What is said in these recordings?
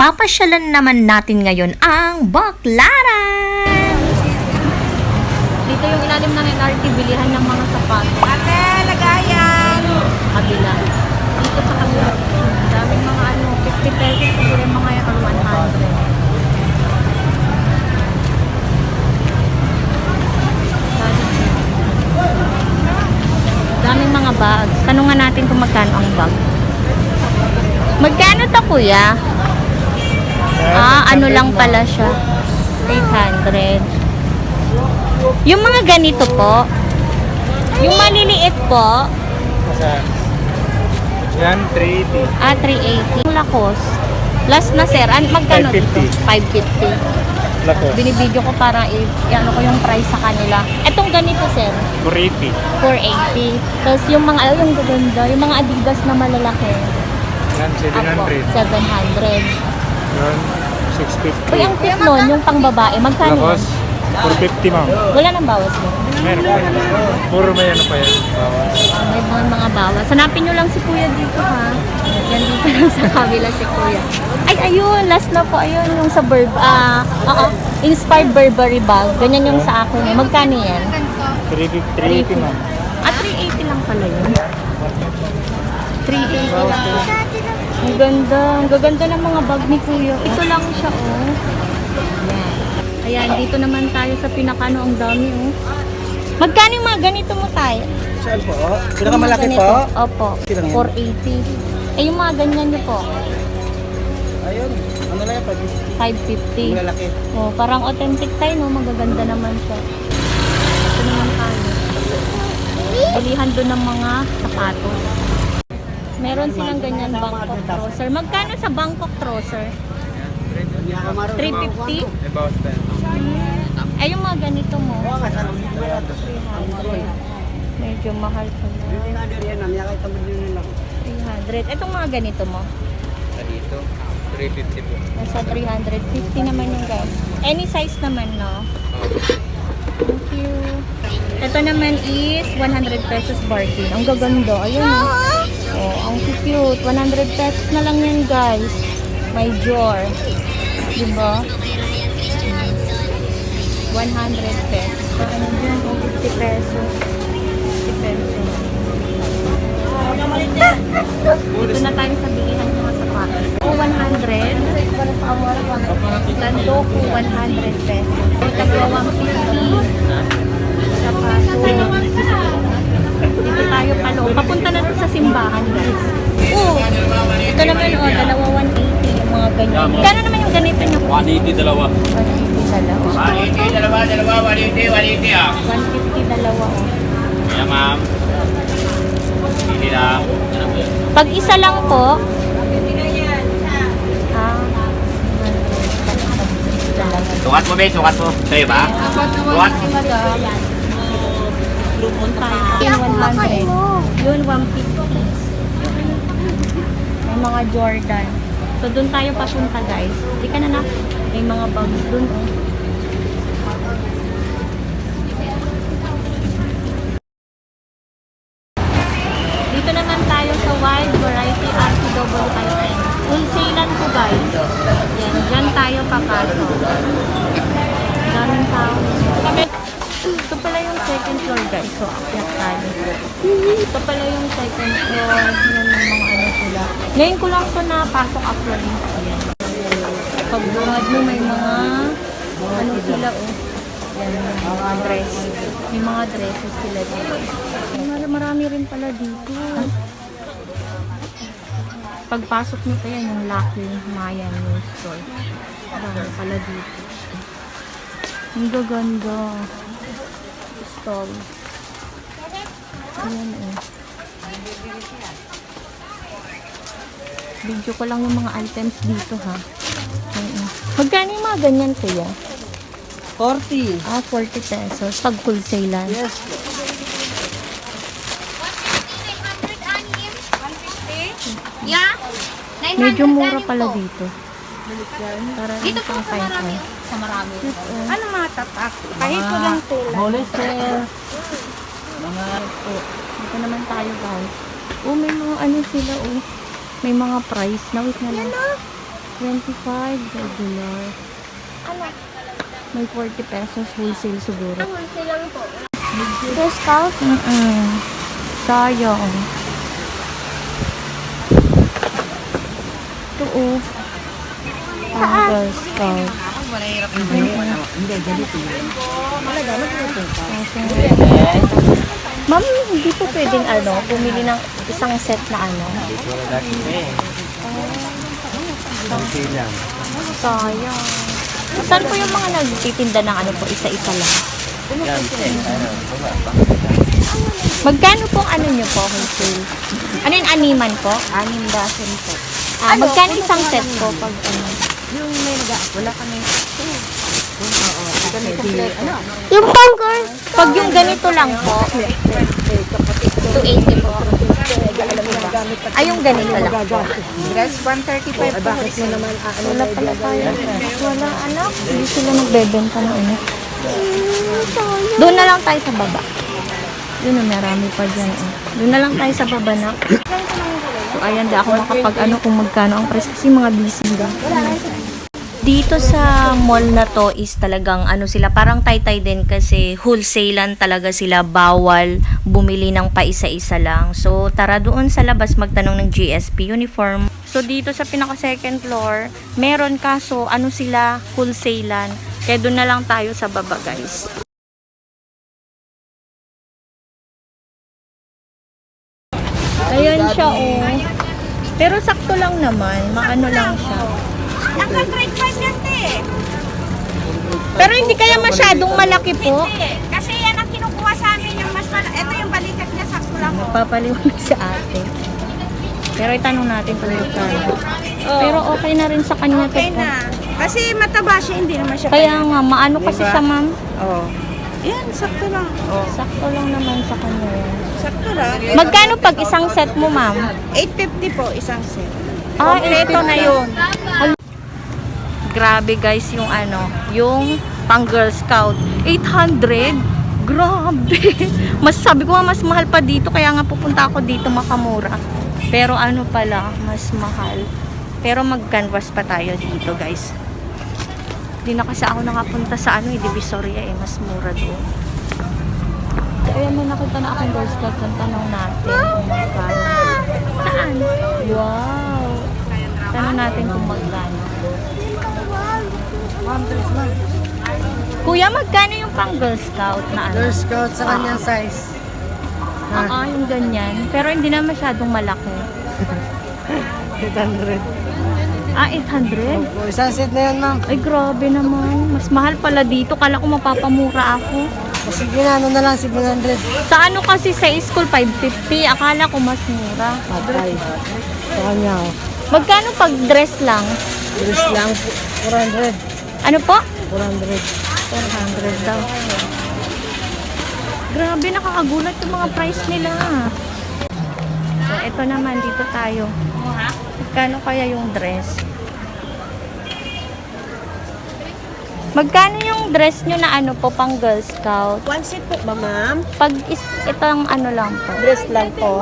Papasyalan naman natin ngayon ang Baclaran! Dito yung ilalim ng LRT, bilihan ng mga sapatos. Ate, lagayan! Kabila. Dito sa kabila. Daming mga 50 pesos, siguro yung mga or 100. Daming mga bags. Tanungan natin kung magkano ang bag. Magkano to, kuya? Ano lang pala siya. 800. Yung mga ganito po, yung maliliit po, Yan, 380. 380. Yung Lacoste. Last na sir, magkano 550. dito? 550. Lakos. Binibidyo ko para i-ano ko yung price sa kanila. Etong ganito sir, 480. 480. Tapos yung mga, yung gaganda, yung mga Adidas na malalaki. Yan, Ako, 700. 700. Yan, 650. Uy, ang tip nun, yung pang babae, magkano Lakos, yun? 450 ma'am. Wala nang bawas mo. Meron pa yan. Puro may ano pa yan. Bawas. May mga bawas. Hanapin nyo lang si kuya dito ha. Yan dito lang sa kabila si kuya. Ay, ayun. Last na po. Ayun yung sa Inspired Burberry bag. Ganyan yung sa akin. Magkano yan? 380 ma'am. 380 lang pala yun. 380 lang. Ang ganda. Ang gaganda ng mga bag ni kuya. Ito lang siya oh. Ayan, dito naman tayo sa pinakano. Ang dami oh. Magkano yung mga ganito mo tayo? Saan po? Yung Pinakamalaki mga po? ganito. Opo. Ilan yan? 480. Eh, yung mga ganyan nyo po, Ayun. Ano lang yan? 550. 550. Malaki. Oh, parang authentic tayo, no? Magaganda naman siya. Ito naman tayo. Bilihan doon ng mga sapatos. Meron silang ganyan Bangkok trouser. Magkano sa Bangkok trouser? 350? May bawas pa yan. Eh, yung mga ganito mo, 300. Medyo mahal pa na. 300. Itong mga ganito mo, Sa dito, 350 po. nasa 350 naman yung guys. Any size naman, no? Thank you. Ito naman is 100 pesos bargain. Ang gaganda. Ayun, oh, ang cute. 100 pesos na lang yan, guys. May drawer. Diba? 100 pesos. Ano dyan? 50 pesos. 50 pesos. Dito na tayo sa bilihan ng mga sapatos. O 100. Ganto ko 100 pesos. Tatlo 150. Sapatos. Dito tayo palo. Papunta na to sa simbahan, guys. Oh, ito naman dalawa 180 yung mga ganyan. Kano naman yung ganito nyo? 180 dalawa. 180 dalawa. 180 ah. 150 dalawa. Oh. Ayan ma'am. Hindi lang. Pag isa lang po, Sukat mo, babe. Sukat mo. Sa'yo ba? Sukat. Yung 100. Yun, 150. May mga Jordan. So, doon tayo papunta, guys. Di ka na. May mga bags doon, oh. Dito naman tayo sa wide variety RTWIN. Wholesalan ko, guys. Yan, dyan tayo papasok. Daming tao. Ito pala yung second floor, guys. So, akyat tayo. Ito pala yung second floor. Yan yung mga ano sila. Ngayon ko lang ito napasok actually. Ayan. Pagbungad mo, may mga ano sila, oh. Yan, may mga dress. May mga dresses sila dito. Marami rin pala dito. Pagpasok nyo pa yan, yung Lucky Mayan News Store. Dami pala dito. Ang gaganda. Stall. Ayan, oh. Video ko lang yung mga items dito, ha. Ayan. Magkano yung mga ganyan, kuya? 40. 40 pesos. Pag wholesale lang. Yes. Yeah. Medyo mura pala dito. Para Dito po pang sa marami. Sa marami. Ano mga tatak? Kahit ko lang tela. Hollister. Dito naman tayo, guys. Oh, may mga ano sila, oh. May mga price. Na, wait na lang. 25 regular. Ano? May 40 pesos wholesale siguro. Wholesale lang po. Discount? Sayang. Ito oh. Girl Scout. Ma'am, hindi po pwedeng pumili ng isang set na Sayang. Saan po yung mga nagtitinda ng isa-isa lang? Magkano pong nyo po, wholesale? Ano yung animan po? 6 dozen po. Magkano isang set po pag Yung may wala kami. Yung pangkar. Pag yung ganito lang po, 280 po. Ay, yung ganito lang po. Dress 135 po. Bakit mo naman Wala pala tayo. Wala, anak. Hindi sila nagbebenta ng Doon na lang tayo sa baba. Doon na, marami pa dyan. Doon na lang tayo sa baba na. So, ayan, di ako makapag kung magkano ang price kasi mga busy lang. Dito sa mall na to is talagang sila, parang taytay din kasi wholesalean talaga sila, bawal bumili ng paisa-isa lang. So tara doon sa labas magtanong ng GSP uniform. So dito sa pinaka second floor, meron kaso sila wholesalean. Kaya doon na lang tayo sa baba, guys. Ayan siya oh. Pero sakto lang naman, maano lang siya. Naka-grade 5 yan, te. Pero hindi kaya masyadong malaki po. Hindi. Kasi yan ang kinukuha sa amin yung mas malaki. Ito yung balikat niya, sakto lang po. Papaliwanag sa ate. Pero itanong natin kung magkano. Pero okay na rin sa kanya to. Okay na. Kasi mataba siya, hindi naman siya. Kaya nga, maano kasi siya, ma'am? Oo. Yan, sakto lang. Sakto lang naman sa kanya yan. Sakto lang. Magkano pag isang set mo, ma'am? 850 po, isang set. Kompleto na yun. Grabe guys, yung pang Girl Scout. 800? Grabe. Sabi ko nga, mas mahal pa dito. Kaya nga pupunta ako dito, makamura. Pero pala, mas mahal. Pero mag-canvas pa tayo dito, guys. Hindi na kasi ako nakapunta sa Divisoria mas mura doon. Kaya may nakita na akong Girl Scout. Ang tanong natin kung magkano. Saan? Wow. Tanong natin kung magkano. Kuya, magkano yung pang Girl Scout na Girl Scout sa kanyang size. yung ganyan. Pero hindi na masyadong malaki. 800. 800? Opo, isang set na yan, ma'am. Ay, grabe naman. Mas mahal pala dito. Kala ko mapapamura ako. Kasi ginano na lang 700. Sa kasi sa school, 550. Akala ko mas mura. Patay. Sa kanya, oh. Magkano pag dress lang? Dress lang po. 400. Ano po? 400. 400 daw. Grabe, nakakagulat yung mga price nila. So, ito naman, dito tayo. Magkano kaya yung dress? Magkano yung dress nyo na pang Girl Scout? One set po ba, ma'am? Pag itong lang po. Dress lang po.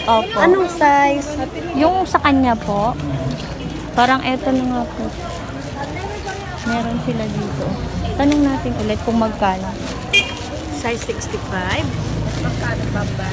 Opo. Anong size? Yung sa kanya po, parang eto na nga po. Meron sila dito. Tanong natin ulit kung magkano. Size 65. Magkano ba ba?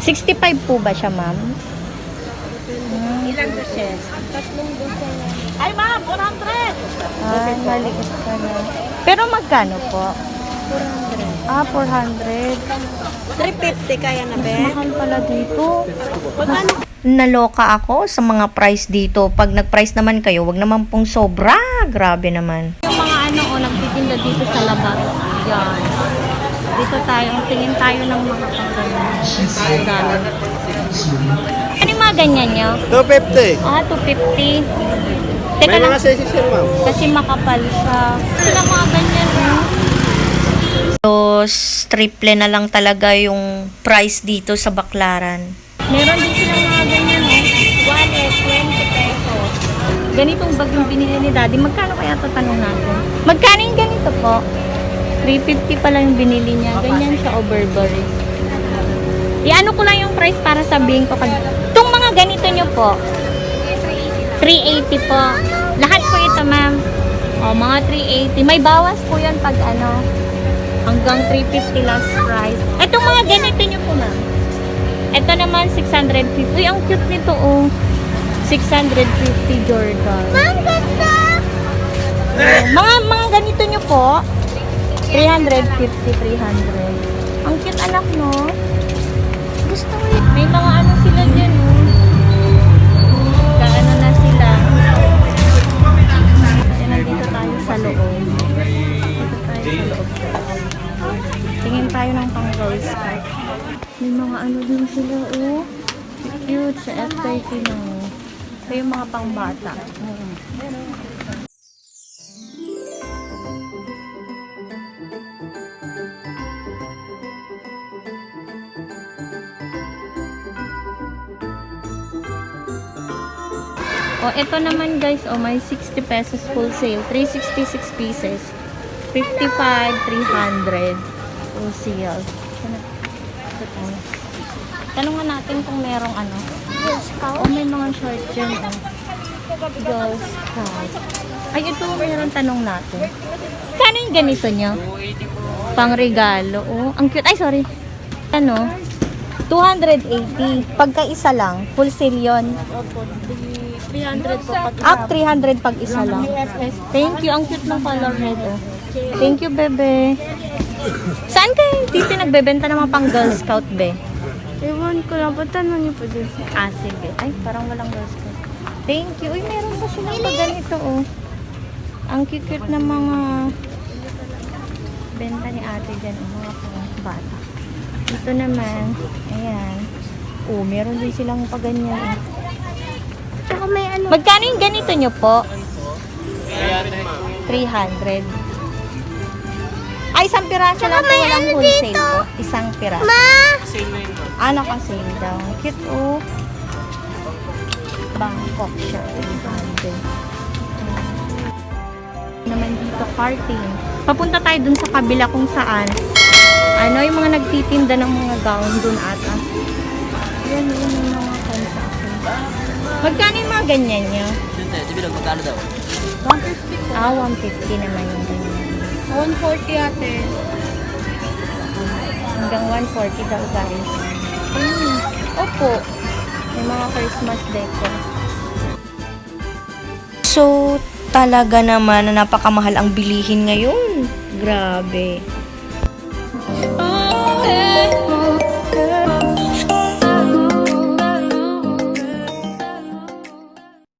65 po ba siya, ma'am? Ilang doses? 3 doses. Ay, ma'am, 400. Maliit ka na. Pero magkano po? 400. 350 kaya na, be? Mahal pala dito. Magkano? Naloka ako sa mga price dito. Pag nag-price naman kayo, wag naman pong sobra. Grabe naman. Yung mga nagtitinda dito sa labas. Yan. Dito tayo, tingin tayo ng mga pangganyan. Ano yung mga ganyan nyo? 250. 250. Teka May lang, mga sizes yan, ma'am. kasi makapal siya. Sila mga ganyan, no? So, triple na lang talaga yung price dito sa Baclaran. Meron din silang mga ganyan, no? Wallet, 20 pesos. Ganitong bag yung binili ni Daddy. Magkano kaya ito, tanong natin? Magkano yung ganito po? 350 pala yung binili niya. Ganyan siya, Overbury. I-ano ko lang yung price para sabihin ko. Itong mga ganito nyo po, 380 po. Lahat po ito, ma'am. O, mga 380. May bawas po yan pag ano, hanggang 350 last price. Itong mga ganito nyo po, ma'am. Ito naman, 650. Uy, ang cute nito, oh. 650 Jordan. Ma'am, ganda! Mga ganito nyo po, 350, 300. Ang cute, anak, no? Gusto ko yun. May mga ano sila dyan, oh. Kaano na sila. Kasi nandito tayo sa loob. Dito tayo sa loob. Tingin tayo ng pang girls card. May mga ano din sila, oh. Cute sa F30 na, oh. Ito yung mga pang bata. O, ito naman guys, may 60 pesos wholesale. 366 pieces. 55, 300 wholesale. Ito tayo. Tanungan natin kung merong ano. O, may mga short dyan. Girl Scout. Ay, ito meron tanong natin. Kano yung ganito nyo? Pang regalo. Oh, ang cute. Ay, sorry. Ano? 280. Pagka isa lang. Wholesale yun. 300 po pag 300 pag isa lang. Thank you. Ang cute ng color nito. Thank you, bebe. Saan kayo titi nagbebenta naman pang Girl Scout, be? Ewan ko lang, patanong niyo po dun. Ah, sige. Ay, parang walang Girl Scout. Thank you. Uy, meron pa silang pa ganito, oh. Ang cute na mga benta ni ate dyan, oh, mga pang bata. Dito naman, ayan. Oh, meron din silang pa ganyan, oh. Tsaka may ano. Magkano yung ganito nyo po? 300. Ay, isang piraso lang po, walang wholesale po. Isang piraso. Ah, naka-sale daw. Cute, oh. Bangkok siya. 300. Naman dito, karting. Papunta tayo dun sa kabila kung saan. Ano, yung mga nagtitinda ng mga gown dun ata. Yan, yun yung mga transaction. Magkano yung mga ganyan nyo? Magkano daw? 150 Ah, 150 naman yung ganyan. 140 ate. Hanggang 140 daw, guys. Opo. May mga Christmas decor. So, talaga naman na napakamahal ang bilihin ngayon. Grabe.